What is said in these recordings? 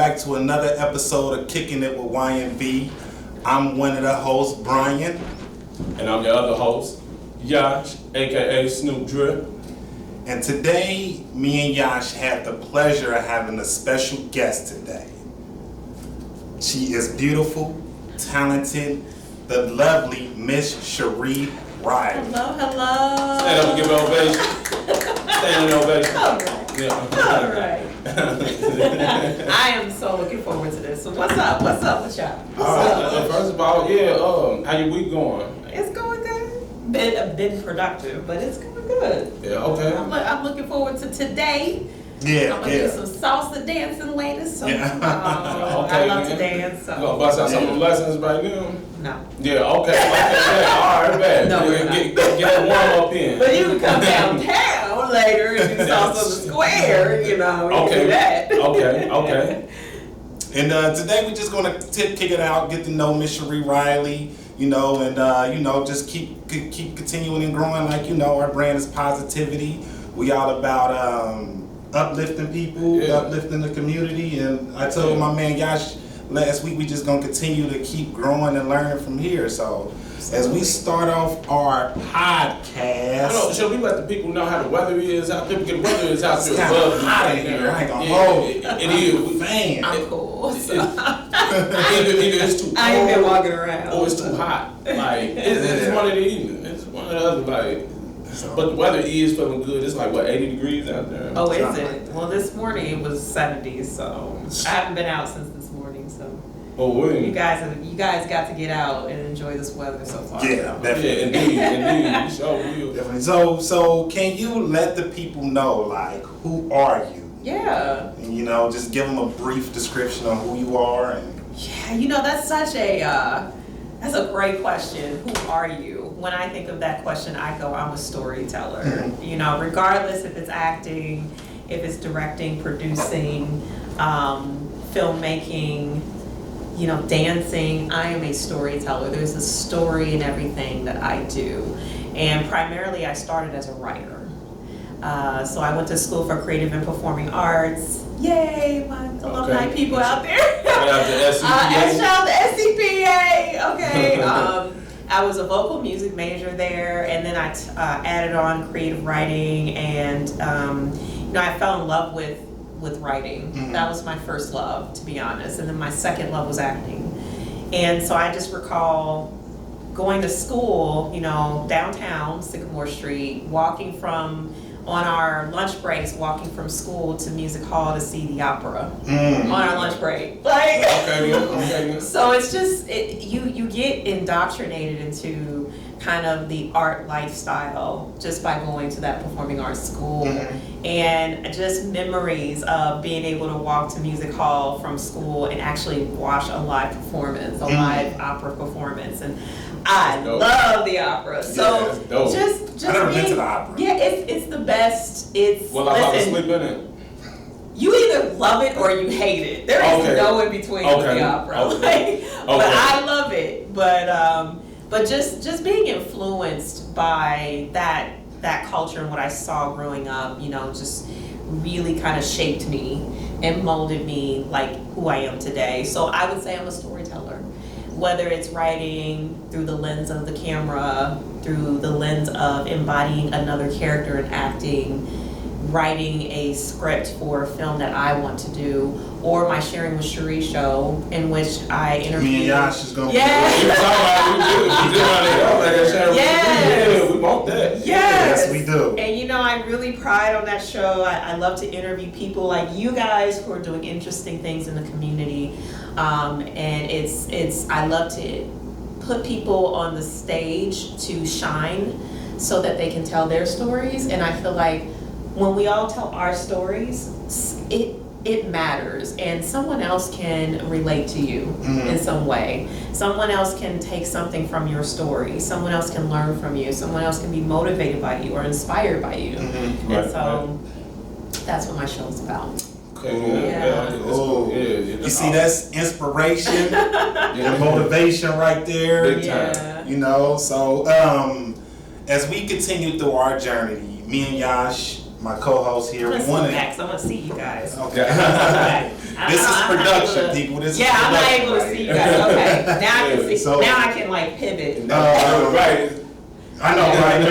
back to another episode of Kicking It with YNV. I'm one of the hosts, Brian. And I'm the other host, Yash, aka Snoop Drip. And today, me and Yash have the pleasure of having a special guest today. She is beautiful, talented, the lovely Miss Sheri Riley. Hello, hello. Stand up and give an ovation. Standing ovation. All right. Yeah. All right. I am so looking forward to this. So what's up? What's up with y'all? First of all, how your week going? It's going good. Been productive, but it's going good. Yeah, okay. I'm looking forward to today. Yeah, I'm gonna do some salsa dancing later. So Yeah. Okay, I love man. to dance. So. You gonna bust out some of the lessons right now? No. Yeah, okay, yeah, all right, bad. No, we're not. Get that warm up in. But you can come downtown later and do salsa on the square. You know, you can do that. Okay. And today we're just gonna kick it out, get to know Miss Sheri Riley, and just keep continuing and growing. Like our brand is positivity. We all about uplifting people, uplifting the community. And I told my man Yash last week we just gonna continue to keep growing and learning from here. So as we start off our podcast, Should we let the people know how the weather is out there? Because the weather is out there. It's kind of hot in here. I ain't gonna hold it. It is. Man. I'm cool. So. Either it's too cold. I ain't been walking around. Or it's too hot. Like it's one of the evening. It's one of the other. Like, but the weather is feeling good. It's like 80 degrees out there. Oh, is it? Well, this morning it was 70, so I haven't been out since this morning. So you guys got to get out and enjoy this weather so far. Yeah, definitely. Yeah, indeed. We sure will. Definitely. So can you let the people know, like, who are you? Yeah. And, just give them a brief description of who you are. And Yeah, that's such that's a great question. Who are you? When I think of that question, I go, I'm a storyteller. Mm-hmm. Regardless if it's acting, if it's directing, producing, filmmaking, dancing, I am a storyteller. There's a story in everything that I do. And primarily I started as a writer. So I went to school for creative and performing arts. Yay, my alumni people out there. Shout out to SCPA. Shout out to SCPA. Okay. I was a vocal music major there, and then I added on creative writing, and I fell in love with writing. Mm-hmm. That was my first love, to be honest, and then my second love was acting. And so I just recall going to school, downtown Sycamore Street, on our lunch breaks, walking from school to music hall to see the opera on our lunch break. So it's just you get indoctrinated into kind of the art lifestyle just by going to that performing arts school, and just memories of being able to walk to music hall from school and actually watch a live performance, a live opera performance, and I love the opera. So just I've never been to the opera. Yeah, it's the best. It's well, I'm about to sleep in it. You either love it or you hate it. There is no in between with the opera. But I love it. But just being influenced by that culture and what I saw growing up, just really kind of shaped me and molded me like who I am today. So I would say I'm a storyteller. Whether it's writing through the lens of the camera, through the lens of embodying another character and acting, writing a script for a film that I want to do, or my Sharing with Sheri show, in which I interview. Me and Yash is going to we want that. Yes, we do. And I really pride on that show. I love to interview people like you guys who are doing interesting things in the community. And I love to put people on the stage to shine so that they can tell their stories. And I feel like when we all tell our stories, it matters, and someone else can relate to you in some way. Someone else can take something from your story. Someone else can learn from you. Someone else can be motivated by you or inspired by you. That's what my show is about. You see, that's inspiration and motivation right there. Big time. So as we continue through our journey, me and Yash, my co-host here. I'm We gonna want sit to. back, so I'm gonna see you guys. Okay. Okay. This is I'm not production, able to- people. This yeah, is I'm not production able to right see you here. guys. Okay, now I can see. So- now I can like pivot. Right. I know, right?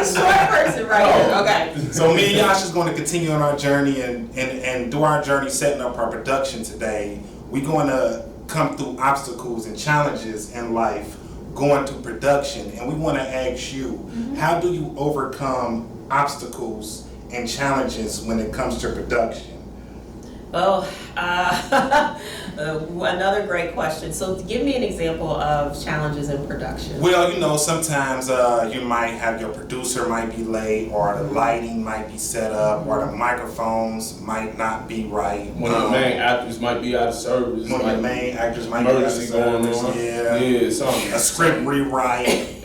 Short person right here. Okay. So me and Yash is going to continue on our journey and do our journey setting up our production today. We're going to come through obstacles and challenges in life going to production, and we want to ask you, how do you overcome obstacles and challenges when it comes to production? Oh, another great question. So give me an example of challenges in production. Well, you know, sometimes you might have your producer might be late, or the lighting might be set up, or the microphones might not be right. One of the main actors might be out of service. One of the main actors might be out of emergency going service. on. Yeah, Something. a script rewrite.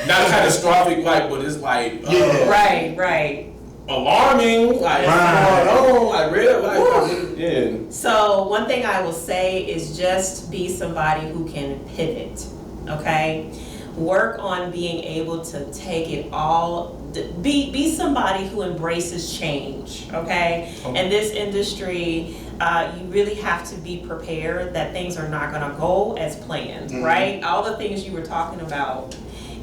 Not catastrophic, like, but it's like Yeah. Right. alarming, like Right. what's going on, like red light. Yeah. So one thing I will say is just be somebody who can pivot, okay? Work on being able to take it all, be somebody who embraces change, okay? In this industry, you really have to be prepared that things are not gonna go as planned, right? All the things you were talking about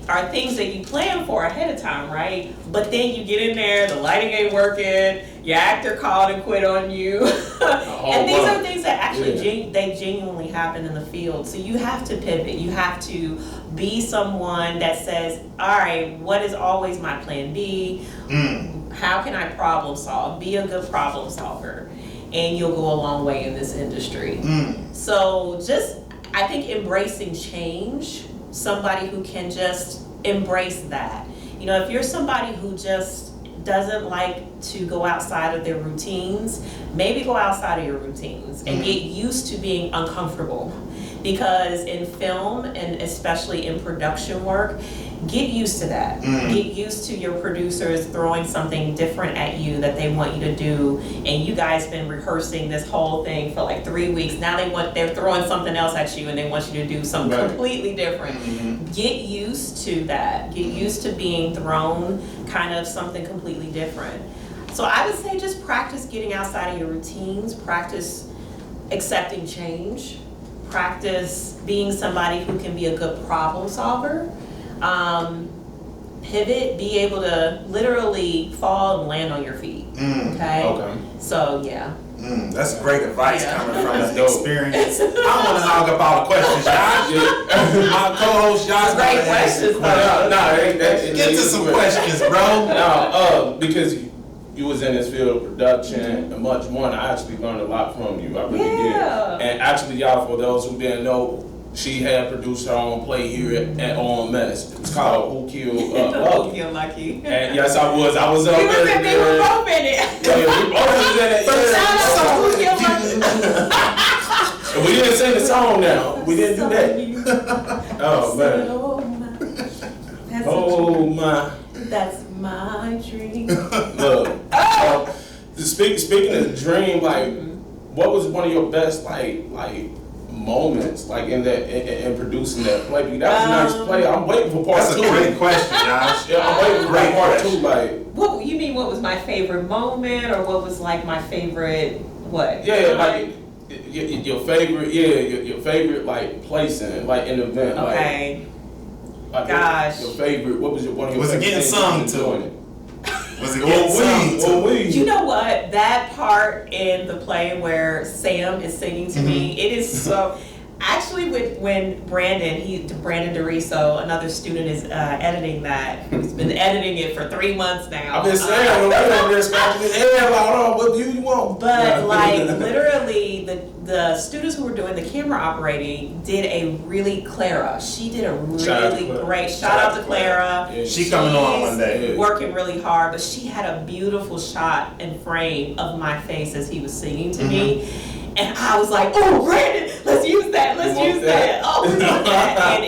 are things that you plan for ahead of time, right? But then you get in there, the lighting ain't working, your actor called and quit on you. And these are things that actually they genuinely happen in the field. So you have to pivot. You have to be someone that says, all right, what is always my plan B? How can I problem solve? Be a good problem solver. And you'll go a long way in this industry. So just, I think embracing change, somebody who can just embrace that. You know, if you're somebody who just doesn't like to go outside of their routines, maybe go outside of your routines and get used to being uncomfortable. Because in film, and especially in production work, get used to that. Get used to your producers throwing something different at you that they want you to do, and you guys been rehearsing this whole thing for like 3 weeks. Now they're throwing something else at you and they want you to do something completely different. Get used to that. Get used to being thrown kind of something completely different. So I would say just practice getting outside of your routines, practice accepting change, practice being somebody who can be a good problem solver. Pivot, be able to literally fall and land on your feet. Okay. So yeah. That's great advice coming from That's the dope. experience. I don't want to hog up all the questions, y'all. My co-host, y'all's Great questions, Get to some questions, bro. No, because you was in this field of production and much more, and I actually learned a lot from you. I really did. And actually, y'all, for those who didn't know, she had produced her own play here at On Mess. It's called Who Killed Lucky. You're lucky. And yes, I was up We there. were both in it. Yeah, we both was in it. Shout out to Who Killed Lucky. And we didn't sing the song now. We didn't do that. Oh, man. Oh, my. That's my dream. Look. Speaking of dream, like, what was one of your best, like moments, like in producing that play? Because that was a nice play. I'm waiting for part two. That's a great question, Josh. Yeah, I'm waiting for part two. Like, What you mean? What was my favorite moment, or what was like my favorite what? yeah, like your favorite, your favorite like place in like an event. Okay. Like Gosh. your favorite. What was your one of your? Was it favorite getting things sung you was to? doing? Was it getting sung to? You know what? That part in the play where Sam is singing to me, it is so. Actually, when Brandon DeRiso, another student, is editing that. He's been editing it for 3 months now. I've been saying, we're over there scratching his head, like, oh, what do you want? But like literally, the students who were doing the camera operating did a really Clara. She did a really great. Shout out to Clara. Yeah. She coming on one day. Working really hard, but she had a beautiful shot and frame of my face as he was singing to me. And I was like, oh, Brandon, let's use that. Let's use that. Oh, let's use that. And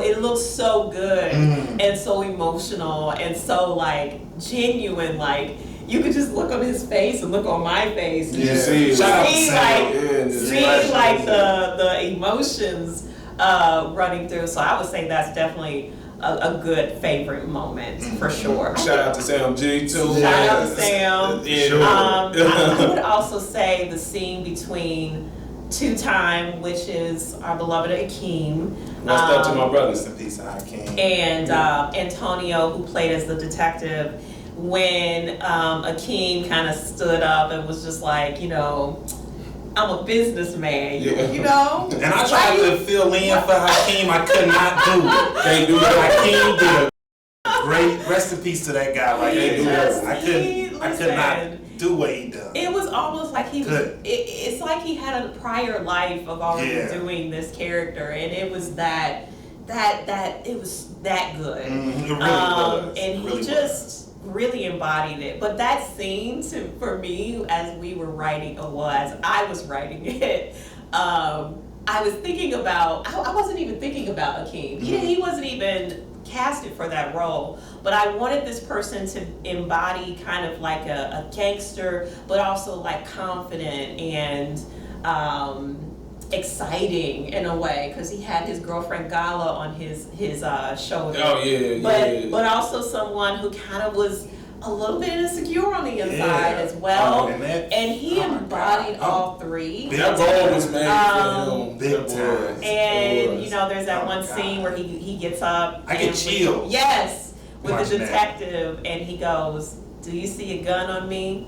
it looks so good and so emotional and so like genuine. Like you could just look on his face and look on my face and just see like the emotions running through. So I would say that's definitely a good favorite moment for sure. Shout out to Sam G too. Shout out to Sam. Yeah. I would also say the scene between Two-Time, which is our beloved Akeem. What's up to my brothers? Rest in peace, Hakeem. And Antonio, who played as the detective, when Akeem kind of stood up and was just like, you know, I'm a businessman, you know? And I tried to fill in for Hakeem, I could not do it. Can't do But that. Hakeem did a great, rest in peace to that guy. Like, I could not do what he done. It was almost like he was, it's like he had a prior life of already doing this character, and it was it was that good. It really was. And he just really embodied it. But that scene, for me, as we were writing, as I was writing it, I was thinking about, I wasn't even thinking about Akeem. He wasn't even casted for that role, but I wanted this person to embody kind of like a gangster, but also like confident and exciting in a way, because he had his girlfriend Gala on his shoulder. Oh yeah, but also someone who kind of was a little bit insecure on the inside as well, and he embodied all three. That role was made for him. Big time. And you know, there's that one scene where he gets up. I get chills. Yes, with Watching the detective, and he goes, "Do you see a gun on me?"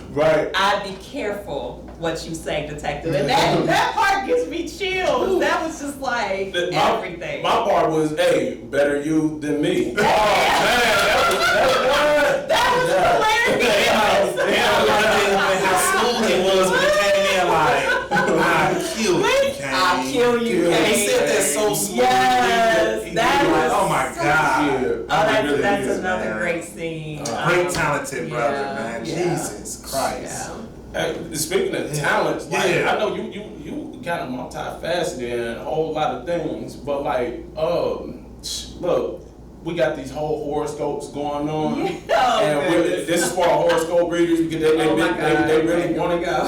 Right. I'd be careful what you say, detective. And that part gives me chills. That was just like everything. My part was, hey, better you than me. That was hilarious. How smooth it was when it came in, like, I'll kill you, Kane. He said that so smooth. Yes, that was oh my God. That's another great scene. Great talented brother, man. Jesus Christ. Hey, speaking of talents, like, I know you kind of multifaceted in a whole lot of things, but like, look, we got these whole horoscopes going on, and this is for our horoscope readers because they really want to go.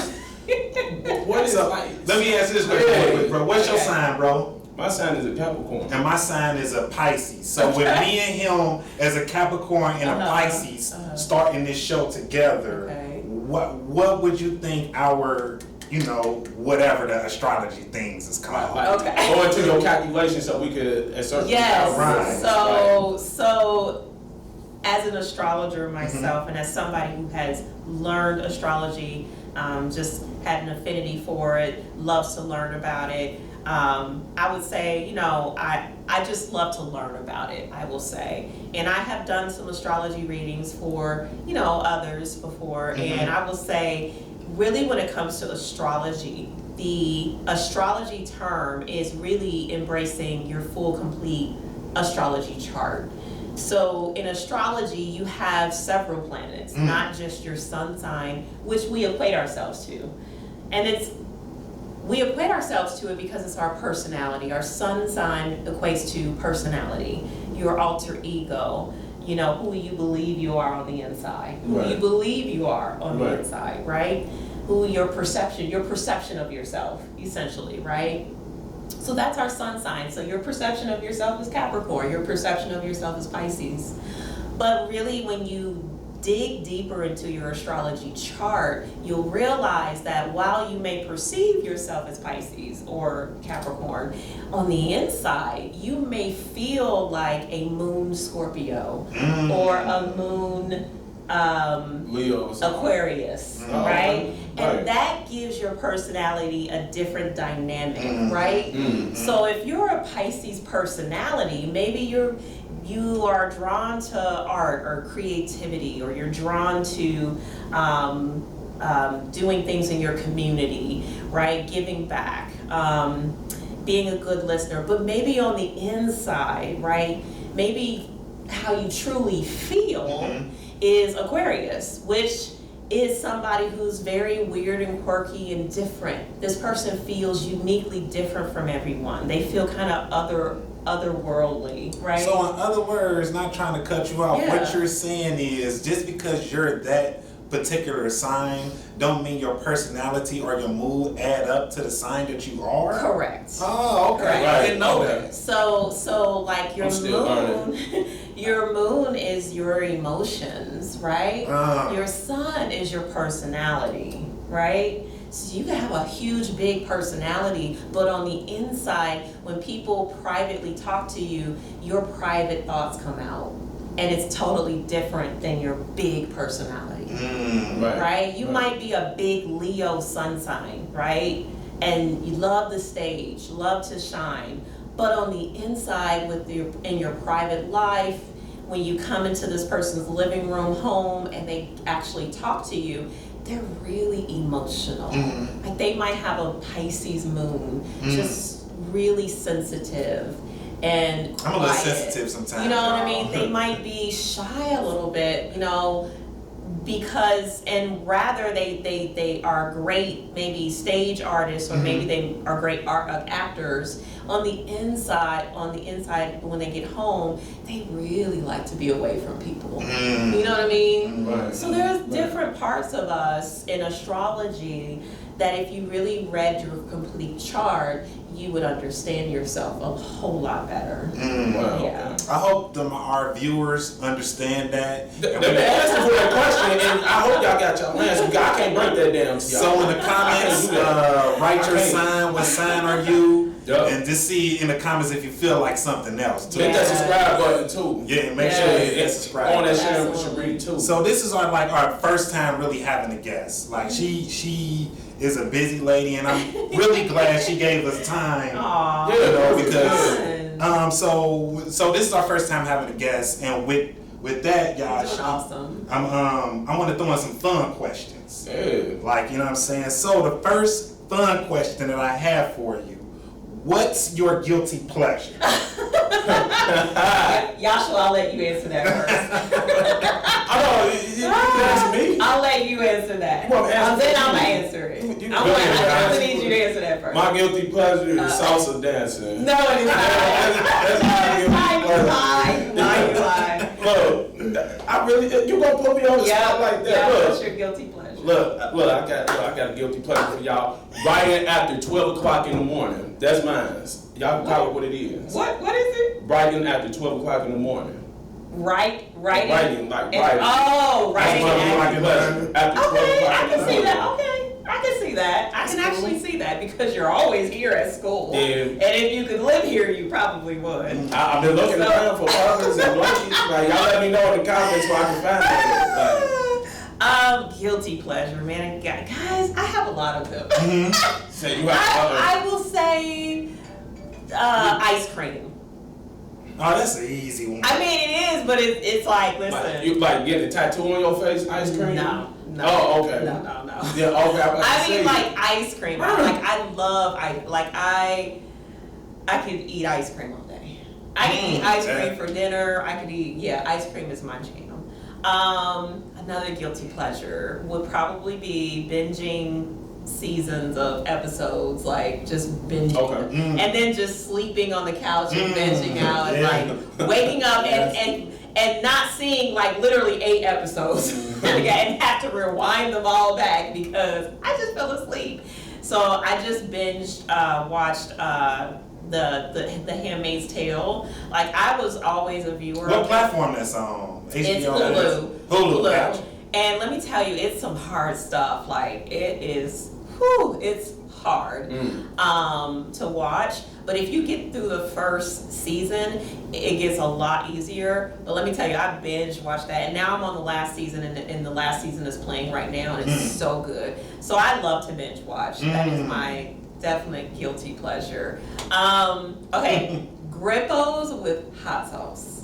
What is like? Let me ask this question, bro. What's your sign, bro? My sign is a Capricorn. And my sign is a Pisces. So with me and him as a Capricorn and a Pisces starting this show together, what would you think our, you know, whatever the astrology things is called? Go into your calculation so we could assert. Yes. Right. So as an astrologer myself, and as somebody who has learned astrology, just had an affinity for it, loves to learn about it. I would say, you know, I just love to learn about it, I will say. And I have done some astrology readings for, you know, others before. And I will say, really when it comes to astrology, the astrology term is really embracing your full, complete astrology chart. So in astrology, you have several planets, not just your sun sign, which we equate ourselves to. And we equate ourselves to it because it's our personality. Our sun sign equates to personality, your alter ego, you know, who you believe you are on the inside, who you believe you are on the inside, right? Who your perception of yourself, essentially, right? So that's our sun sign. So your perception of yourself is Capricorn, your perception of yourself is Pisces. But really when you dig deeper into your astrology chart, you'll realize that while you may perceive yourself as Pisces or Capricorn, on the inside, you may feel like a moon Scorpio or a moon Leo, Aquarius, right? And that gives your personality a different dynamic, right? So if you're a Pisces personality, maybe you are drawn to art or creativity, or you're drawn to doing things in your community, right? Giving back, being a good listener. But maybe on the inside, right? Maybe how you truly feel is Aquarius, which is somebody who's very weird and quirky and different. This person feels uniquely different from everyone. They feel kind of otherworldly, right? So in other words, not trying to cut you off, what you're saying is just because you're that particular sign don't mean your personality or your mood add up to the sign that you are? Correct. Oh, okay. Correct. I didn't know Okay. that. So like your I'm still moon, your moon is your emotions, right? Your sun is your personality, right? So you can have a huge, big personality, but on the inside, when people privately talk to you, your private thoughts come out. And it's totally different than your big personality, right? You might be a big Leo sun sign, right? And you love the stage, love to shine. But on the inside, in your private life, when you come into this person's living room, home, and they actually talk to you, they're really emotional. Like they might have a Pisces moon, just really sensitive and quiet. I'm a little sensitive sometimes. You know what I mean? They might be shy a little bit, you know, because, and rather they are great, maybe stage artists, or maybe they are great actors. On the inside, when they get home, they really like to be away from people. You know what I mean? Right. So there's different parts of us in astrology that if you really read your complete chart, you would understand yourself a whole lot better. Wow. Yeah. I hope our viewers understand that. They've been asking for that question, and I hope y'all got y'all answer. I can't break that down to y'all. So in the comments, write your sign, what sign are you? Yup. And just see in the comments if you feel like something else too. Hit that subscribe button too. Yeah, make sure Yes. you hit subscribe. On that button. sharing with Absolutely. Sheri too. So this is our first time really having a guest. Like she is a busy lady, and I'm really glad she gave us time. Aww. You know, Yeah, because so this is our first time having a guest, and with that, y'all, You're doing awesome. I want to throw in some fun questions. Yeah. Like, you know what I'm saying? So the first fun question that I have for you, what's your guilty pleasure? Yashua, I'll let you answer that I know, you can ask me. first. I'll let you answer that. You want me to answer Then it? I'm gonna answer it. You I go ahead, really need you to answer that first. My guilty pleasure is salsa dancing. No, it is not. That's my guilty pleasure. You lie. Look, I really, you gonna put me on the spot like that? Yeah, Look. what's your guilty pleasure? Look, I got a guilty pleasure for y'all. Writing after 12 o'clock in the morning. That's mine. Y'all can call it what it is. What is it? Writing after 12 o'clock in the morning. Writing. Writing. Oh, writing. That's my guilty pleasure. After 12 Okay, o'clock I in the can see morning. that. Okay, I can see that. I can actually see that because you're always here at school. Yeah. And if you could live here, you probably would. I've been looking around for others and blankets. Like, y'all let me know in the comments where I can find it. Guilty pleasure, man. Guys, I have a lot of them. Say you have I will say ice cream. Oh, that's an easy one. I mean, it is, but it's like, listen. You like get a tattoo on your face, ice cream? No. Oh, okay. No. Yeah, okay. I mean, like ice cream. I could eat ice cream all day. I can eat ice cream for dinner. Ice cream is my jam. Another guilty pleasure would probably be binging seasons of episodes, like just binging. Okay. And then just sleeping on the couch and binging out and like waking up and not seeing like literally 8 episodes and have to rewind them all back because I just fell asleep. So I just watched the Handmaid's Tale. Like I was always a viewer. What platform that's on? HBO? It's Hulu. Hulu. Gotcha. And let me tell you, it's some hard stuff. Like it is, it's hard to watch. But if you get through the first season, it gets a lot easier. But let me tell you, I binge watched that, and now I'm on the last season, and the last season is playing right now, and it's so good. So I love to binge watch. That is my definite guilty pleasure. Okay, Grippos with hot sauce.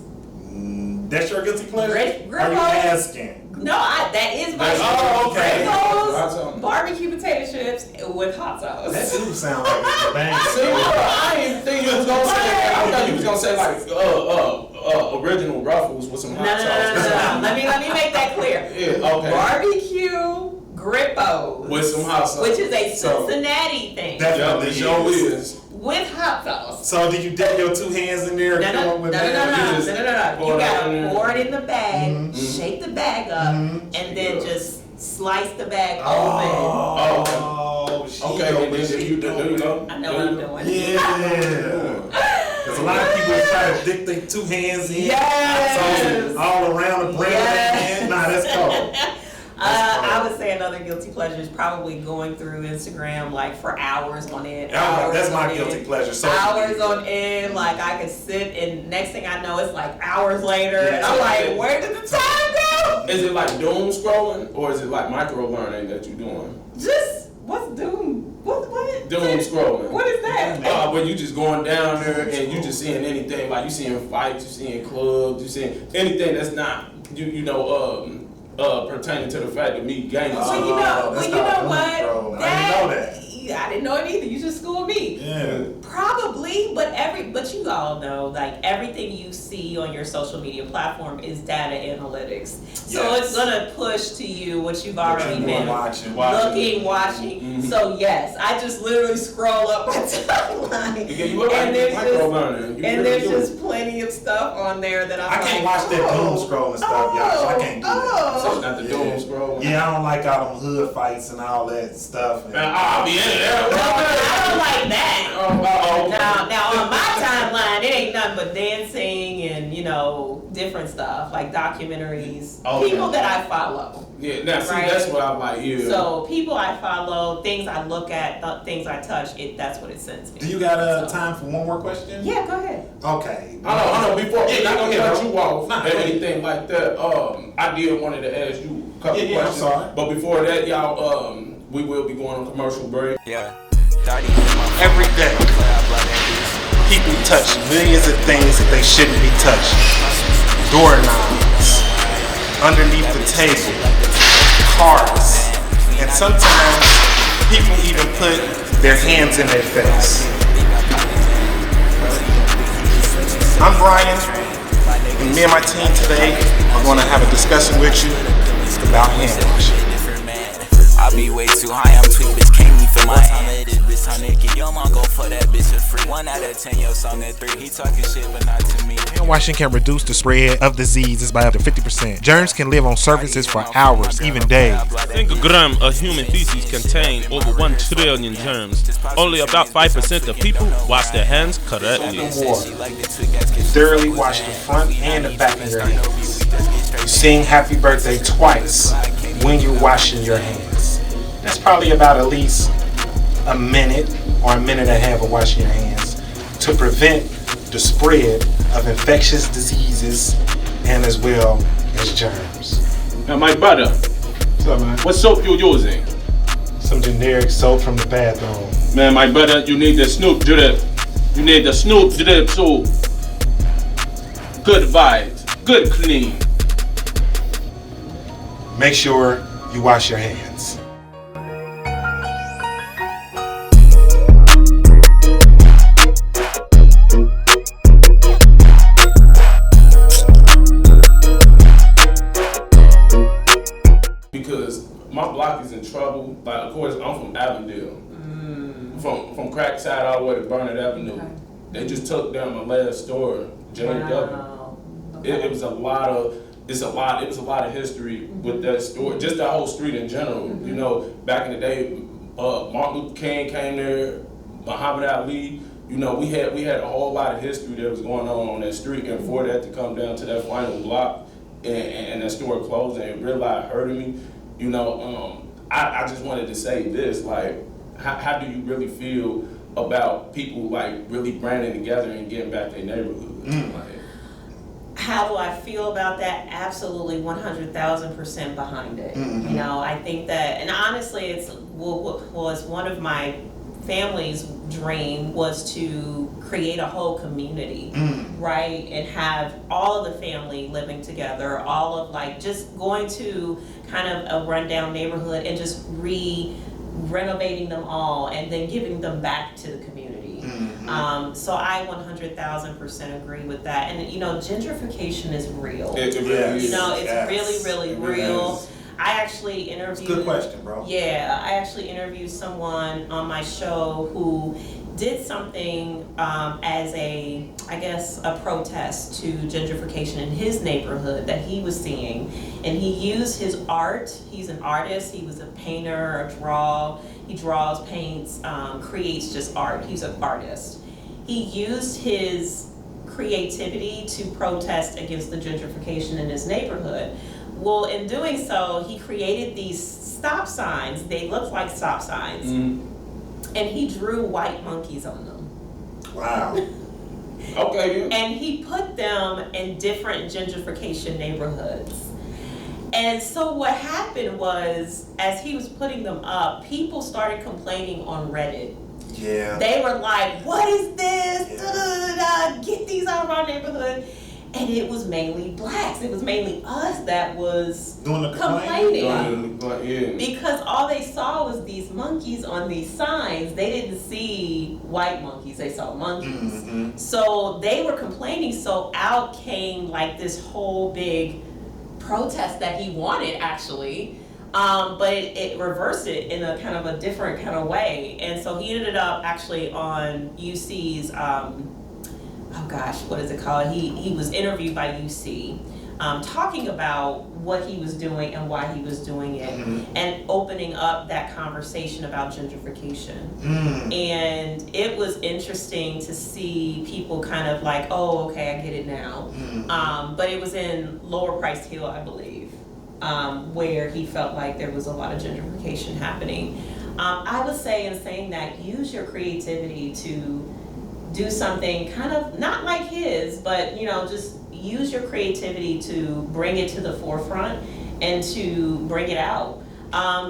That's your guilty pleasure? Are you Grippos. asking? No, that is my Oh, okay. Hot sauce. Grippos, barbecue potato chips with hot sauce. That do sound like a bang. See, I didn't think you was gonna say that. I thought you was gonna say like original Ruffles with some hot sauce. No. Let me make that clear. Yeah, okay. Barbecue Grippos With some hot sauce. which is a Cincinnati thing. Yeah, Definitely it sure is. With hot sauce. So did you dip your 2 hands in there? No. You pour it gotta out in there. pour it in the bag, shake the bag up, and then just slice the bag open. Oh, she Okay, know and what then she you doing. know. I know what I'm doing. Yeah. Because a lot of people try to dick their 2 hands in. Yes. So all around the bread. Yes. Nah, that's cold. I would say another guilty pleasure is probably going through Instagram like for hours on end. That's my guilty pleasure. So Hours on end, like I could sit and next thing I know it's like hours later and I'm like, where did the time go? Is it like doom scrolling or is it like micro learning that you're doing? Just what's doom? What? Doom scrolling. What is that? Where you just going down there and you just seeing anything, like you seeing fights, you seeing clubs, you seeing anything that's not pertaining to the fact of me gaining. Well, you know what? I didn't know that. I didn't know it either. You just schooled me. Yeah. Probably, but you all know, like everything you see on your social media platform is data analytics. So Yes. it's gonna push to you what you've already been watching. watching. Mm-hmm. So yes, I just literally scroll up my timeline, You look like micro learning. and there's just plenty of stuff on there that I can't watch that doom scrolling stuff, y'all. I can't do that. So it's not the doom scrolling. Yeah, I don't like all them hood fights and all that stuff. Man, I'll be in there. No, I don't like that. Oh. Now on my timeline, it ain't nothing but dancing and different stuff like documentaries. Okay. People that I follow. Yeah, now see, Right. that's what I like here. So people I follow, things I look at, things I touch. That's what it sends me. Do you got time for one more question? Yeah, go ahead. Okay. I know. Before Yeah, I go don't ahead, cut bro. you off Nah, or go ahead. anything like that. I did wanted to ask you a couple Yeah, I'm questions. sorry. But before that, y'all, we will be going on commercial break. Yeah. Every day, people touch millions of things that they shouldn't be touching. Doorknobs, underneath the table, cars, and sometimes people even put their hands in their face. I'm Brian, and me and my team today are going to have a discussion with you about hand washing. I be way too high, I'm tweaked, bitch, can't even feel my hand. This time naked, your mom gon' fuck that bitch for free. 1 out of 10, yo, song at 3. He talking shit, but not to me. Hand washing can reduce the spread of diseases by up to 50%. Germs can live on surfaces for hours, even days. A single gram of human feces contain over 1 trillion germs. Only about 5% of people wash their hands correctly. Thoroughly wash the front and the back of your hands. You sing happy birthday twice when you're washing your hands. That's probably about at least a minute or a minute and a half of washing your hands to prevent the spread of infectious diseases and as well as germs. Now, my brother, What's up, man? what soap you using? Some generic soap from the bathroom. Man, my brother, you need the Snoop drip. You need the Snoop drip soap. Good vibes, good clean. Make sure you wash your hands. Because my block is in trouble. Like, of course, I'm from Avondale. From Crackside all the way to Burnett Avenue. Okay. They just took down my last store, JW. Wow. It was a lot of history with that store, just the whole street in general. Mm-hmm. You know, back in the day, Martin Luther King came there, Muhammad Ali. You know, we had a whole lot of history that was going on that street, and for that to come down to that final block and that store closing, it really hurted me. You know, I just wanted to say this, like, how do you really feel about people like really branding together and getting back their neighborhood? Like, How do I feel about that? Absolutely 100,000% behind it. Mhm. You know, I think that, and honestly, it's one of my family's dream was to create a whole community, right? And have all of the family living together, all of like just going to kind of a rundown neighborhood and just renovating them all and then giving them back to the community. So I 100,000% agree with that. And you know, gentrification is real. it really is. You know, it's Yes. really, really It really real. is. I actually interviewed. It's a good question, bro. Yeah, I actually interviewed someone on my show who did something as a protest to gentrification in his neighborhood that he was seeing, and he used his art. He's an artist. He was a painter, he draws, paints, creates just art. He's an artist. He used his creativity to protest against the gentrification in his neighborhood. Well, in doing so, he created these stop signs. They look like stop signs. And he drew white monkeys on them. Wow. Okay. And he put them in different gentrification neighborhoods. And so what happened was, as he was putting them up, people started complaining on Reddit. Yeah. They were like, what is this? Yeah. Da, da, da, da. Get these out of our neighborhood. And it was mainly blacks. It was mainly us that was Doing the complaining. Yeah. Because all they saw was these monkeys on these signs. They didn't see white monkeys, they saw monkeys. Mm-hmm. So they were complaining. So out came like this whole big protest that he wanted, actually. But it reversed it in a kind of a different kind of way. And so he ended up actually on UC's, oh gosh, what is it called? He was interviewed by UC, talking about what he was doing and why he was doing it, and opening up that conversation about gentrification. And it was interesting to see people kind of like, oh, okay, I get it now. But it was in Lower Price Hill, I believe, where he felt like there was a lot of gentrification happening. I would say, in saying that, use your creativity to do something kind of not like his, but just use your creativity to bring it to the forefront and to bring it out.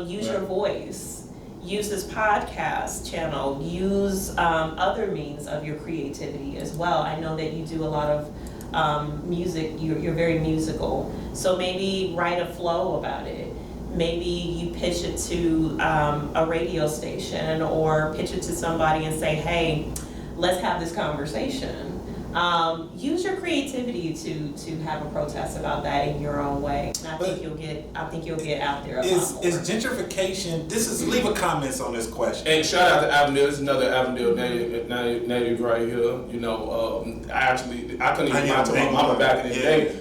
Use your voice. Use this podcast channel. Use other means of your creativity as well. I know that you do a lot of music. You're very musical. So maybe write a flow about it. Maybe you pitch it to a radio station, or pitch it to somebody and say, hey, let's have this conversation. Use your creativity to have a protest about that in your own way. And I think you'll get out there a lot more. Is gentrification? Leave a comments on this question. And shout out to Avondale. This is another Avondale native right here. I couldn't even mind to my mama back in the day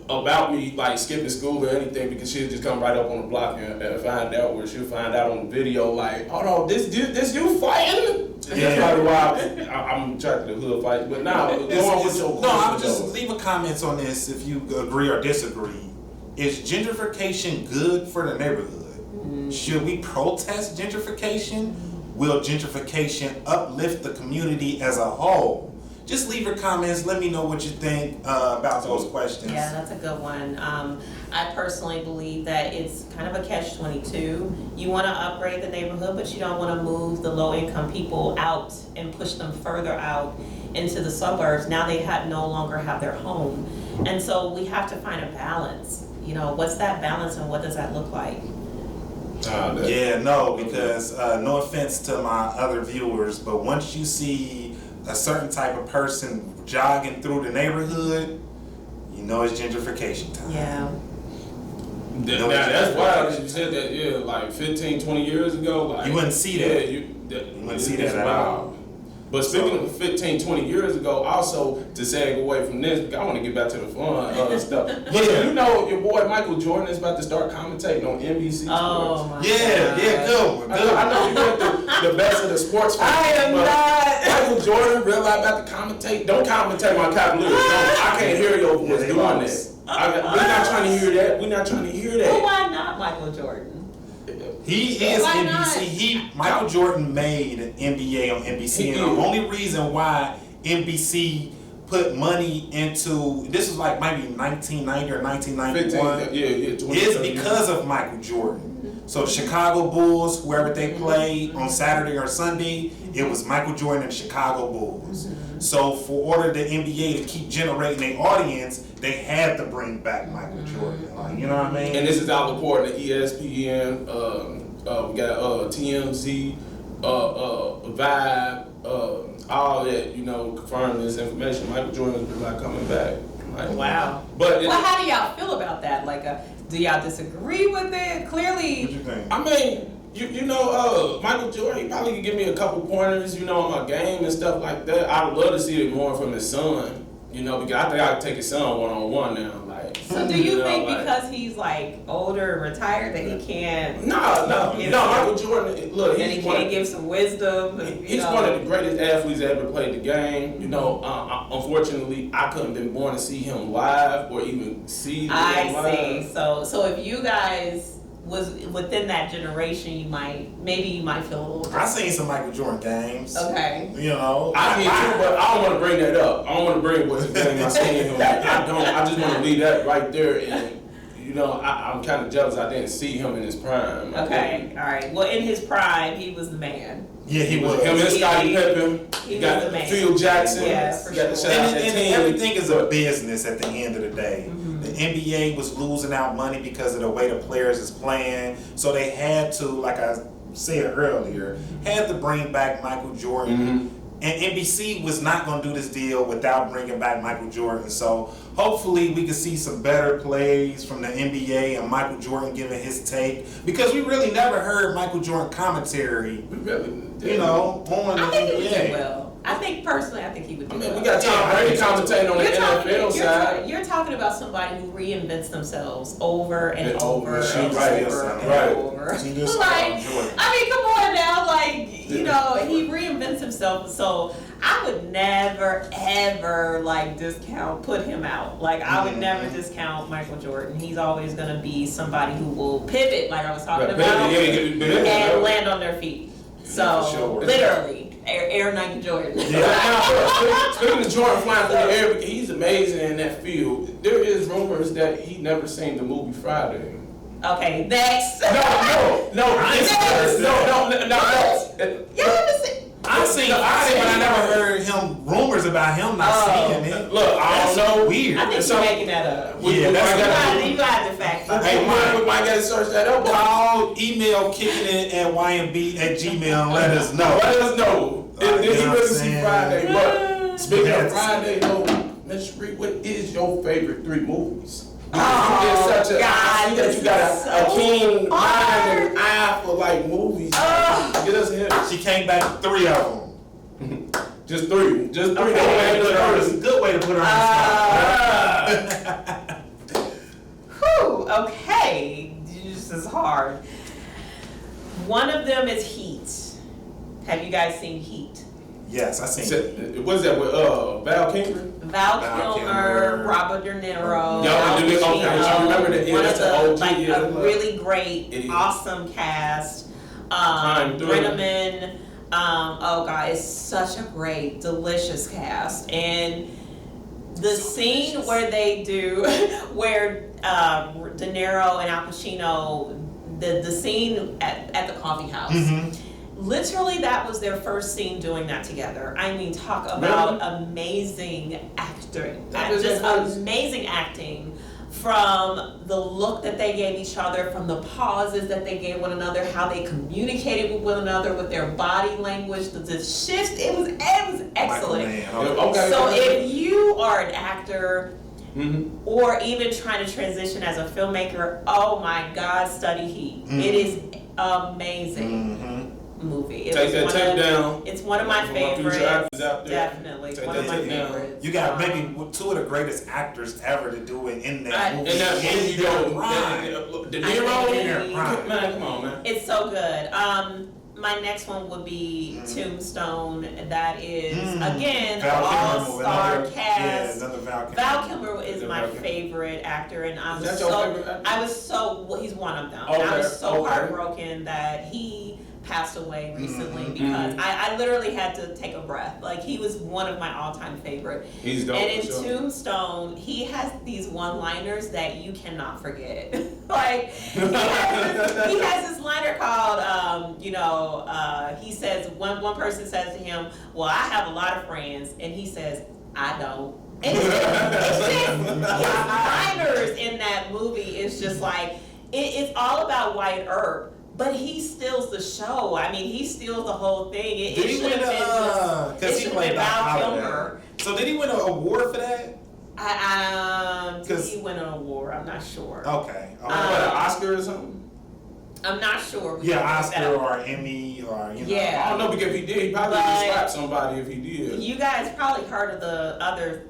about me like skipping school or anything, because she'd just come right up on the block and find out, where she'll find out on the video like, oh no, this you fighting? That's probably why I'm attracted to hood fights. But now, I'll just leave a comments on this if you agree or disagree. Is gentrification good for the neighborhood? Should we protest gentrification? Will gentrification uplift the community as a whole? Just leave your comments. Let me know what you think about those questions. Yeah, that's a good one. I personally believe that it's kind of a catch-22. You want to upgrade the neighborhood, but you don't want to move the low-income people out and push them further out into the suburbs. Now they no longer have their home. And so we have to find a balance. What's that balance, and what does that look like? Because no offense to my other viewers, but once you see a certain type of person jogging through the neighborhood, it's gentrification time. Yeah. That's wild that you said that, like 15, 20 years ago. Like, you wouldn't see that. You wouldn't see that at all. But speaking of 15, 20 years ago, also to seg away from this, I want to get back to the fun stuff. But your boy Michael Jordan is about to start commentating on NBC Sports. Oh my God. Good. I know you went the best of the sports. I am not. Michael Jordan really about to commentate. Don't commentate my Cavaliers. I can't hear your voice doing that. We're not trying to hear that. Well, why not Michael Jordan? He is NBC. Michael Jordan made an NBA on NBC, and the only reason why NBC put money into this was like maybe 1990 or 1991 is because of Michael Jordan. So the Chicago Bulls, whoever they play on Saturday or Sunday, it was Michael Jordan and the Chicago Bulls. So for order the NBA to keep generating their audience, they had to bring back Michael Jordan. You know what I mean? And this is out reporting to ESPN. We got TMZ, Vibe, all that. Confirming this information. Michael Jordan is not coming back. Like, Wow. But Well, how do y'all feel about that? Like, do y'all disagree with it? Clearly. What you think? I mean, you know, Michael Jordan, he probably could give me a couple pointers, you know, on my game and stuff like that. I would love to see it more from his son, you know, because I think I could take his son one-on-one now. Like, So do you know, think like, because he's like older and retired that he can't? No, Michael Jordan, look, And he he's one can't of, give some wisdom. he's one of the greatest athletes that ever played the game. You know, unfortunately, I couldn't been born to see him live or even see him live. I see. So if you guys was within that generation, you might feel a little I different. seen some Michael Jordan games. Okay. You know, I did too, but I don't want to bring that up. I don't want to bring what's game I seen him. I don't. I just want to leave that right there. And you know, I'm kind of jealous I didn't see him in his prime. Okay. All right. Well, in his prime, he was the man. Yeah, he was. Him and Scottie Pippen. He got was the man. Phil Jackson. Yeah, for got the sure. shout out And that team. everything is a business at the end of the day. Mm-hmm. The NBA was losing out money because of the way the players is playing, so they had to, like I said earlier, had to bring back Michael Jordan. Mm-hmm. And NBC was not going to do this deal without bringing back Michael Jordan. So hopefully we can see some better plays from the NBA and Michael Jordan giving his take, because we really never heard Michael Jordan commentary, We really did. you know, on the I think he would do NBA. well. I think personally, I think he would do I mean, well. we got Tom Brady commentating on the NFL side. You're talking about somebody who reinvents themselves over and And over over. and Right. over Right. and over. She just Like, Jordan. I mean, come on now, like, you know, he reinvents himself. So I would never, ever, like, put him out. Like, I would never discount Michael Jordan. He's always going to be somebody who will pivot, like I was talking about, and land on their feet. So, Yeah, for sure. literally, Air Nike Jordan. Speaking of Jordan flying through the air, he's amazing in that field. There is rumors that he never seen the movie Friday. Okay, next. No. You haven't seen. I seen Friday, but I never heard him rumors about him not seeing it. Look, I don't know. Weird. I think So- you're making that up. Yeah, that's You got to fact check. Hey, we might gotta search that up. But Call, email, kicking it at ymb@gmail and let us know. let us know. Did You he know what really I'm see saying? Friday? But speaking Yeah. of Friday, though, Miss Sheri, what is your favorite 3 movies? Oh, I see that this you got is a so keen mind hard. and eye for like movies. Get us here. She came back with 3 of them. Just 3. Just 3. Okay, it's a good way to put her on the spot. Whew, okay, this is hard. One of them is Heat. Have you guys seen Heat? Yes, I seen it. What's that with Val Kilmer? Val Val Kilmer, Kilmer. Robert De Niro, Y'all Al do this- okay, Pacino, I remember that. Yeah, one of that's the, an OG, like yeah. a really great, It is. awesome cast. Crime thriller. Brenneman, oh god, it's such a great, delicious cast. And the scene where they do, where De Niro and Al Pacino, the scene at the coffee house. Mm-hmm. Literally, that was their first scene doing that together. I mean, talk about amazing acting. That was Just their first. amazing acting, from the look that they gave each other, from the pauses that they gave one another, how they communicated with one another, with their body language, the shift. It was excellent. Okay. So if you are an actor, Mm-hmm. or even trying to transition as a filmmaker, oh my God, study Heat. It is amazing movie. It Take was that one tape of- down. It's one of my For my future favorites. actors out there. Definitely, Take one that of my tape down. favorites. You got maybe 2 of the greatest actors ever to do it in that movie. And that movie, They're though, prime. De I Niro, think- man, come on, man. It's so good. My next one would be Tombstone. That is again Val Kilmer, all-star another- cast. Yeah, another Val Kilmer. Val Kilmer is Is it my Val Kilmer? favorite actor, and I Is was that your so favorite actor? well, he's one of them. And I Okay, was so okay. heartbroken that he passed away recently Mm-hmm. because I literally had to take a breath. Like, he was one of my all-time favorite. He's dope. And in for sure. Tombstone, he has these one-liners that you cannot forget. Like, he has this liner called, he says, one person says to him, well, I have a lot of friends, and he says, I don't. And it's just his liners in that movie is just like, it's all about Wyatt Earp. But he steals the show. I mean, he steals the whole thing. It Did he should win have been because he just played Val Doc Kilmer. Holliday. So did he win an award for that? Did he win an award? I'm not sure. Okay. What, an Oscar or something? I'm not sure. Yeah, Oscar or Emmy or Yeah. I don't know, because if he did, he probably would slap somebody if he did. You guys probably heard of the other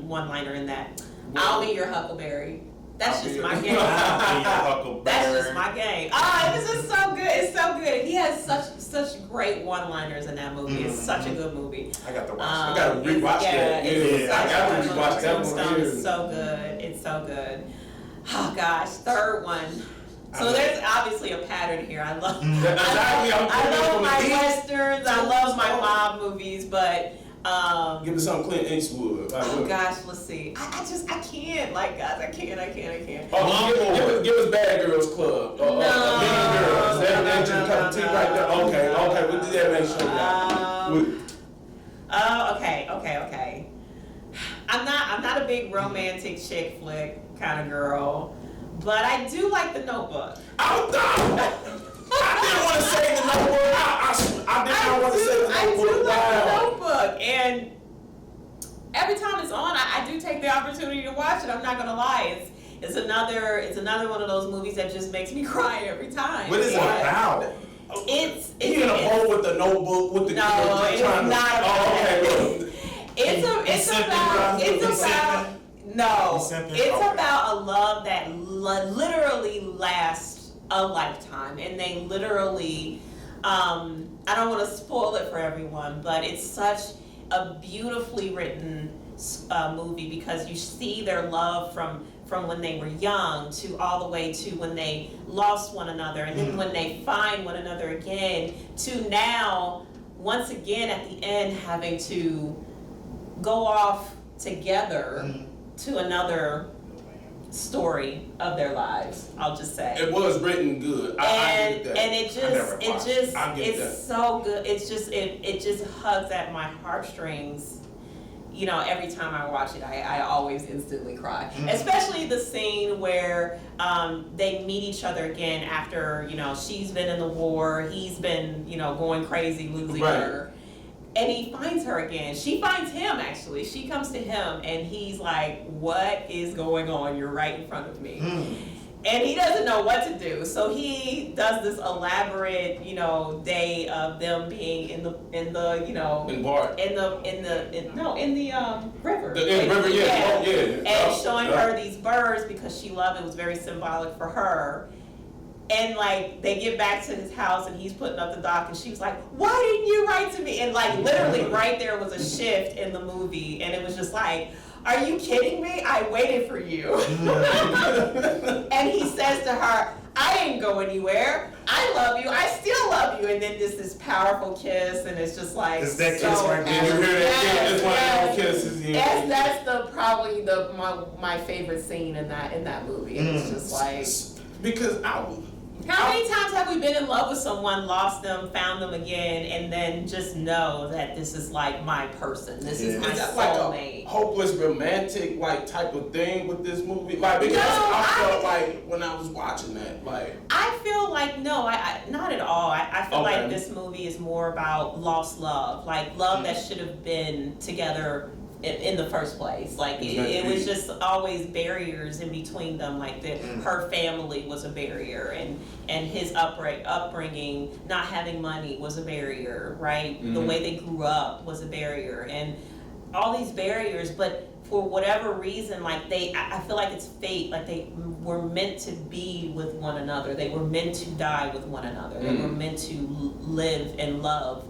one-liner in that. I'll be your Huckleberry. That's just my game. That's just my game. This is so good. It's so good. He has such great one-liners in that movie. It's such a good movie. I got to watch I gotta rewatch that. I got to rewatch that one. It's so good. It's so good. Oh gosh, third one. So there's obviously a pattern here. I love my westerns. I love my mob movies, but give me some Clint Eastwood. Oh gosh, let's see. I can't. Like guys, I can't. Oh, give us Bad Girls Club. Mean Girls. That your cup of tea right there. Okay. We'll do that. Make sure. Okay. I'm not a big romantic chick flick kind of girl, but I do like The Notebook. I didn't want to say The Notebook. I do like The Notebook, and every time it's on, I do take the opportunity to watch it. I'm not gonna lie. It's another one of those movies that just makes me cry every time. What is it about? It's in a boat with The Notebook with the it's not about It's about a love that literally lasts a lifetime, and they literally I don't want to spoil it for everyone, but it's such a beautifully written movie, because you see their love from when they were young to all the way to when they lost one another, and then when they find one another again, to now once again at the end having to go off together to another story of their lives. I'll just say it was written good. I get that. And it's so good. It just hugs at my heartstrings. You know, every time I watch it, I always instantly cry. Especially the scene where they meet each other again after, she's been in the war, he's been, going crazy, losing her. And he finds her again. She finds him, actually. She comes to him, and he's like, what is going on? You're right in front of me. And he doesn't know what to do. So he does this elaborate, day of them being in the river. And showing her these birds, because she loved it. It was very symbolic for her. And they get back to his house, and he's putting up the dock, and she was like, why didn't you write to me? And literally right there was a shift in the movie, and it was just like, are you kidding me? I waited for you. And he says to her, I didn't go anywhere. I love you. I still love you. And then this powerful kiss, and it's just like, it's that kiss right there. You hear that? It's one of those kisses. That's probably my favorite scene in that movie. And it's just like, because how many times have we been in love with someone, lost them, found them again, and then just know that this is my person, this is my soulmate? Like a hopeless romantic type of thing with this movie, because I felt when I was watching that, I feel no, I not at all. I feel like this movie is more about lost love, love that should have been together in the first place. It was just always barriers in between them. Her family was a barrier, and his upbringing, not having money, was a barrier, right? The way they grew up was a barrier, and all these barriers. But for whatever reason, I feel like it's fate. They were meant to be with one another. They were meant to die with one another. They were meant to live and love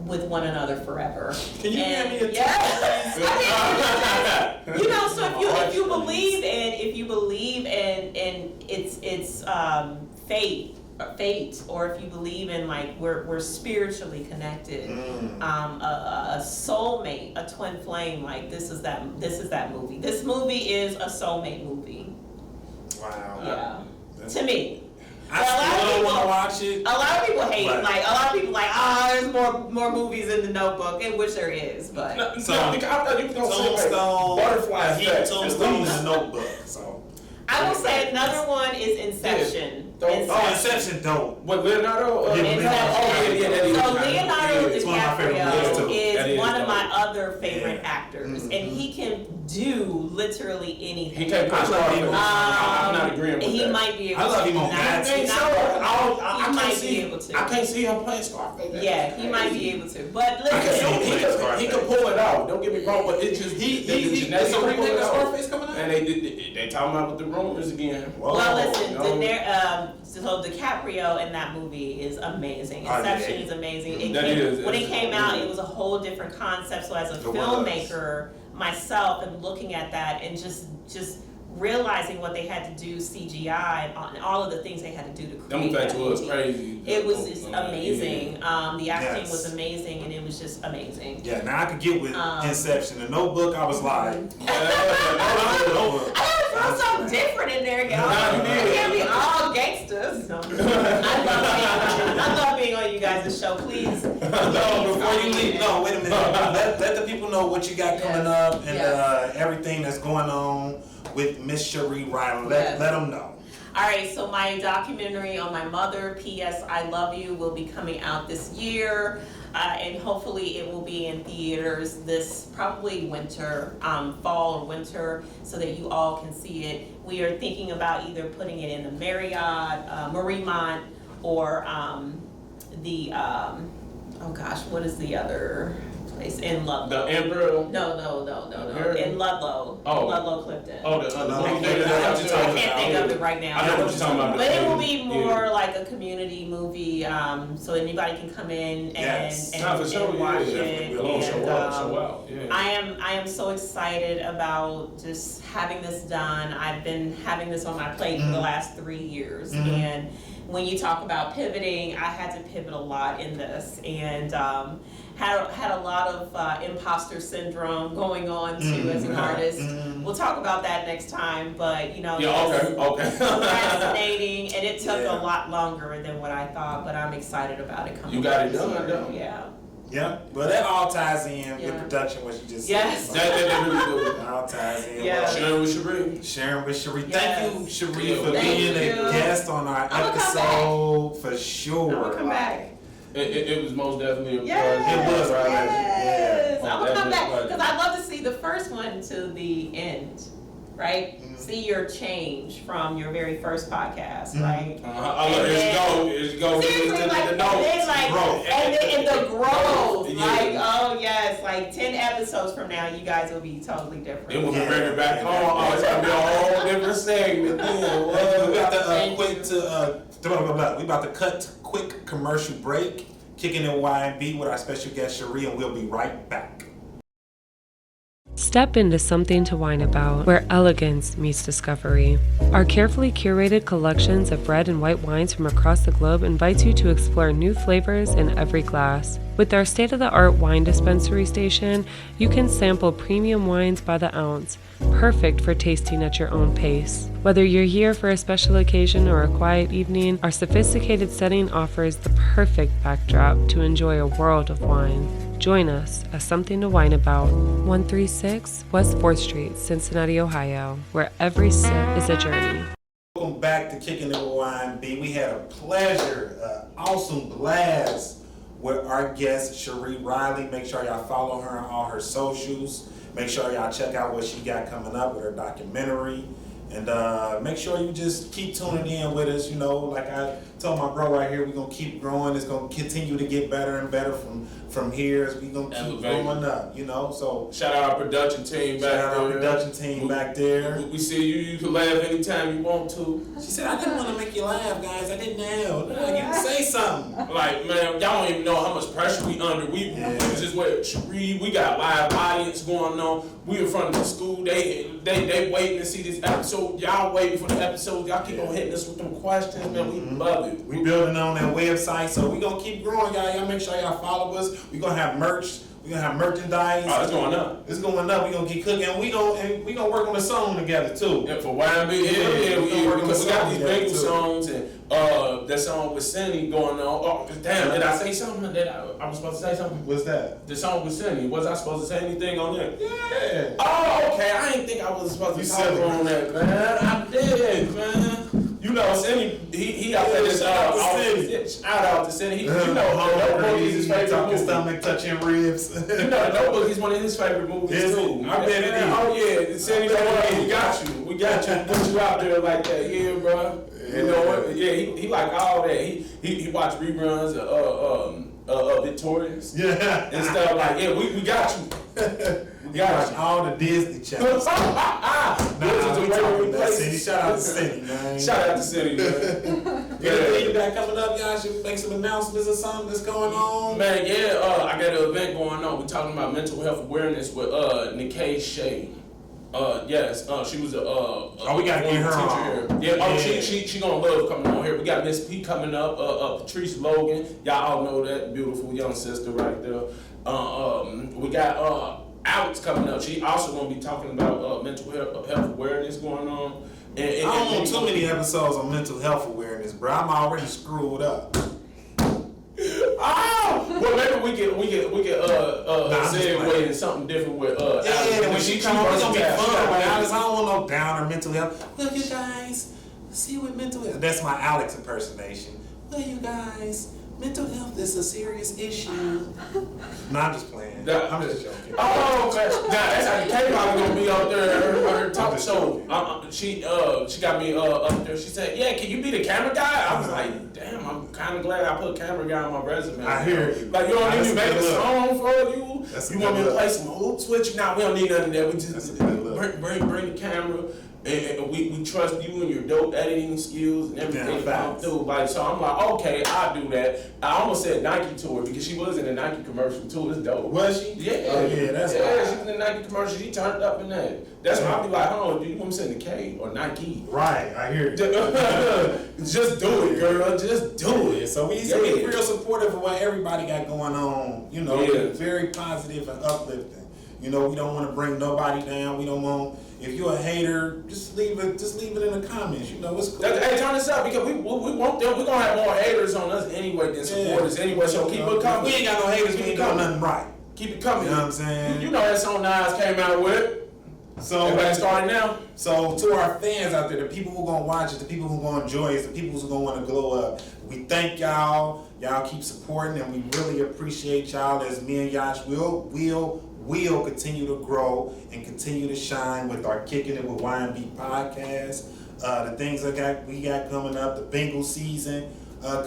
with one another forever. Can you give me a yes? So if you believe in it's fate, or if you believe in we're spiritually connected, a soulmate, a twin flame, this is that movie. This movie is a soulmate movie. Wow. Yeah. To me. I still want to watch it. A lot of people hate it. A lot of people there's more movies in The Notebook, in which there is, but I thought you were going to say Tombstone, butterfly effect. Tombstone in The Notebook. So I will say another one is Inception. Oh, Inception dope. What, Leonardo? So Leonardo It's one of my favorite movies, too. DiCaprio is one of my other favorite actors, and he can do literally anything. He can't play Scarface. I'm not agreeing with He that. might be able to. I love him on that. He might be able to. I can't see him playing Scarface. Yeah, he might be able to. But I can see listen, he can pull it out. Don't get me wrong, but it just It's a remake of Scarface coming out? And they talking about with the rumors again. well, listen, No. so DiCaprio in that movie is amazing. Oh, yeah. Inception is amazing. When it It's came out, amazing. it was a whole different concept. So as a It was. filmmaker, myself, and looking at that and just realizing what they had to do CGI and all of the things they had to do to Them create effects that was movie. crazy. It was just amazing. The acting Yes. was amazing, and it was just amazing. Yeah, now I could get with Inception. The Notebook, I was like, I gotta throw something different in there, y'all. It can't be all gangsters. No. I love being on you guys' show. Please. no, before you leave, no, wait a minute. Let the people know what you got coming up and everything that's going on with Miss Sheri Riley. Let them know. All right, so my documentary on my mother, P.S. I Love You, will be coming out this year. And hopefully it will be in theaters this probably winter, fall or winter, so that you all can see it. We are thinking about either putting it in the Marriott, Mariemont, or what is the other place in Ludlow? The Emperor. No. In Ludlow. Oh. Ludlow, Clifton. Oh, I can't think of it right now. I know what you're talking about. But it will be more like a community movie, so anybody can come in and watch it. Show out. Yeah. I am so excited about just having this done. I've been having this on my plate for the last 3 years, and when you talk about pivoting, I had to pivot a lot in this, and had a lot of imposter syndrome going on too as an artist. We'll talk about that next time, but Okay. procrastinating, and it took a lot longer than what I thought, but I'm excited about it coming. You got it this done, year. though. Yeah. Yeah, but that all ties in with Yeah. production, what you just Yes. said. That really do. It all ties in. Yeah. Well, Sharing with Sheri. Sharing with Sheri. Yes. Thank you, Sheri, for Thank being you. a guest on our I'ma come episode for sure. I'm gonna come back. It was most definitely a Yes. pleasure. It was, right? Yes. Yeah. I'm gonna come back Definitely. because I'd love to see the first one to the end, right? See your change from your very first podcast, right? Here you go. Seriously, like, the notes. then, like, Growth. and the growth, Yeah. like, oh yes, like 10 episodes from now, you guys will be totally different. Then we'll bring it back home. Oh, it's gonna be a whole different segment. We about to Thank we about to cut to quick commercial break, kicking in Y&B with our special guest Sheri, and we'll be right back. Step into Something to Wine About, where elegance meets discovery. Our carefully curated collections of red and white wines from across the globe invites you to explore new flavors in every glass. With our state-of-the-art wine dispensary station, you can sample premium wines by the ounce, perfect for tasting at your own pace. Whether you're here for a special occasion or a quiet evening, our sophisticated setting offers the perfect backdrop to enjoy a world of wine. Join us at Something to Wine About, 136 West 4th Street, Cincinnati, Ohio, where every sip is a journey. Welcome back to Kicking It with Y&B. We had a pleasure, awesome blast with our guest Sheri Riley. Make sure y'all follow her on all her socials. Make sure y'all check out what she got coming up with her documentary. And make sure you just keep tuning in with us. Like I told my bro right here, we're going to keep growing. It's going to continue to get better and better from here as we're going to keep growing up, So Shout out our production team back there. shout out our production team back there. We see you. You can laugh anytime you want to. She said, I didn't want to make you laugh, guys. I didn't know. No, you can say something. Like, man, y'all don't even know how much pressure we under. We just wait. Sheri, we got live audience going on. We in front of the school. They waiting to see this episode. Y'all waiting for the episode. Y'all keep on hitting us with them questions, man. We love it. We building on that website, so we gonna keep growing, y'all. Y'all make sure y'all follow us. We gonna have merch. We We gonna have merchandise. Oh, it's going up. It's going up. We gonna get cooking, and we gonna work on a song together too. Yeah, for YMB, because we got these Bengal songs and that song with Cindy going on. Oh, damn! Did I say something? I was supposed to say something? What's that? The song with Cindy. Was I supposed to say anything on there? Yeah. Oh, okay. I didn't think I was supposed to talk on that, man. I did, man. You know, Cindy, he out there just shout out to Cindy. You know, Notebook is his favorite movie. Stomach touching ribs. You know, Notebook is one of his favorite movies too. I bet it is. Oh yeah, Cindy, we got you. We got you. Put you out there like that, yeah, bro. You know what? Yeah, he like all that. He watched reruns of Victorious. Yeah. And stuff like, yeah, we got you. We got you. All the Disney channels. Shout out to Cindy, man. Shout out to Cindy, man. Anything you got coming up, y'all should make some announcements or something that's going on. Man, yeah, I got an event going on. We're talking about mental health awareness with Nikkei Sheri. Yes, she was a we gotta get her on. Yeah, she gonna love coming on here. We got Miss P coming up, Patrice Logan. Y'all all know that beautiful young sister right there. We got Alex coming up. She also gonna be talking about mental health awareness going on. And I don't want too many episodes on mental health awareness, bro. I'm already screwed up. Well, maybe we get segue into something different with Alex. When she come on, it's gonna be fun with Alex. I don't want no downer mental health. Well, you guys, see what mental health. That's my Alex impersonation. Well, you guys, mental health is a serious issue. No, I'm just playing. I'm just joking. Oh, okay. Now that's how the K-pop gonna be up there. Her talk show. She got me up there. She said, "Yeah, can you be the camera guy?" I was like, "Damn, I'm kind of glad I put camera guy on my resume." I hear you. Like, you don't need me to make a song for you. That's You want me to play some hoops with you? Nah, we don't need none of that. We just bring the camera. And we trust you and your dope editing skills and everything through. Like, so I'm like, okay, I'll do that. I almost said Nike to her because she was in a Nike commercial too. It's dope. Was she? Yeah. Oh, yeah, that's she was in a Nike commercial. She turned up in that. That's why I be like, hold on, do you want me to say the K or Nike? Right, I hear you. Just do it, girl. Just do it. So we real supportive of what everybody got going on. You know, very positive and uplifting. You know, we don't want to bring nobody down. We don't want. If you're a hater, just leave it in the comments. You know, it's cool. Hey, turn this up because we want them. We're gonna have more haters on us anyway than supporters anyway. So keep it coming. We ain't got no haters. We ain't doing nothing right. Keep it coming. You know what I'm saying? You know that song Nas came out with. So everybody starting now. So to our fans out there, the people who gonna watch it, the people who gonna enjoy it, the people who gonna want to glow up, we thank y'all. Y'all keep supporting, and we really appreciate y'all. As me and Yash will continue to grow and continue to shine with our Kicking It with YMB podcast. The things that we got coming up, the Bengal season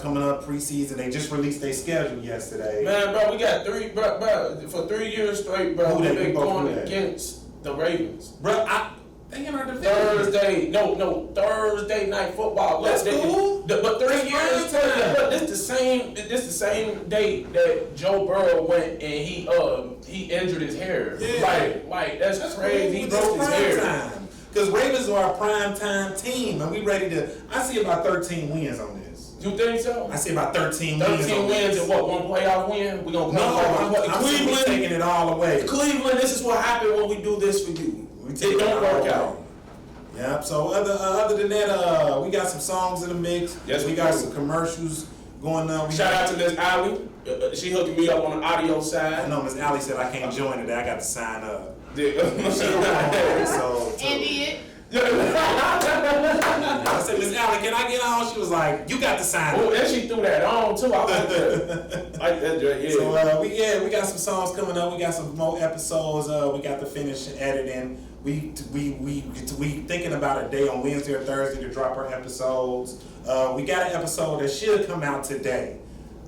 coming up, preseason. They just released their schedule yesterday. Man, bro, we got for 3 years straight, bro. We've been going against the Ravens. Bro, they in our division. Thursday night football. That's cool. But 3 years. But this the same date that Joe Burrow went and he injured his hair. Yeah. Like that's crazy. He broke his hair. Because Ravens are our prime time team, and we ready to. I see about 13 wins on this. You think so? I see about 13 wins. 13 wins and what? One playoff win? We gonna Cleveland taking it all away. Cleveland, this is what happened when we do this for you. It don't work out. Yep. So other than that, we got some songs in the mix. Yes, we got some commercials going on. Shout out to Miss Allie. She hooking me up on the audio side. I know Miss Allie said I can't join today. I got to sign up. Idiot. I said, Miss Allie, can I get on? She was like, you got to sign up. Oh, and she threw that on too. I like that. Like that, yeah. So we got some songs coming up. We got some more episodes. We got to finish editing. We thinking about a day on Wednesday or Thursday to drop our episodes. We got an episode that should come out today.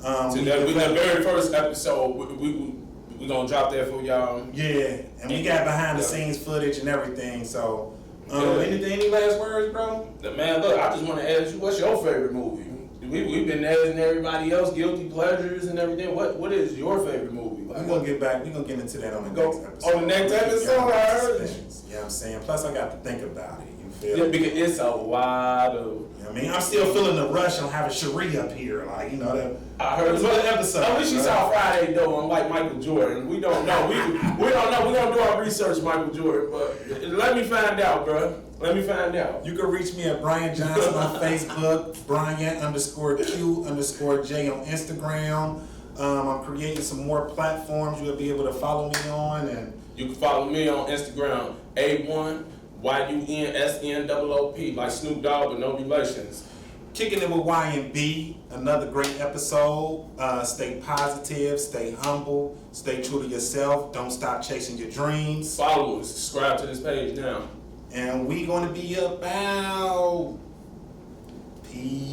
The very first episode, we gonna drop that for y'all. Yeah, and we got behind the scenes footage and everything. So, any last words, bro? Man, look, I just want to ask you, what's your favorite movie? We've been asking everybody else guilty pleasures and everything. What is your favorite movie? Like, we're gonna get into that on the next episode. On the next episode, I heard. You know what I'm saying? Plus, I got to think about it. You feel? Yeah, because it's a lot of. You know what I mean, I'm still feeling the rush on having Sheri up here. Like, you know, that. I heard It's another episode. At least you right? saw Friday though, unlike Michael Jordan. We don't know. We don't know. We're gonna do our research, Michael Jordan, but let me find out, bro. Let me find out. You can reach me at Brian Johnson on Facebook, Brian_Q_J on Instagram. I'm creating some more platforms you'll be able to follow me on, and You can follow me on Instagram, A1YUNSNOOP, like Snoop Dogg, but no relations. Kicking it with YNB, another great episode. Stay positive, stay humble, stay true to yourself. Don't stop chasing your dreams. Follow us, subscribe to this page now. And we gonna be about peace.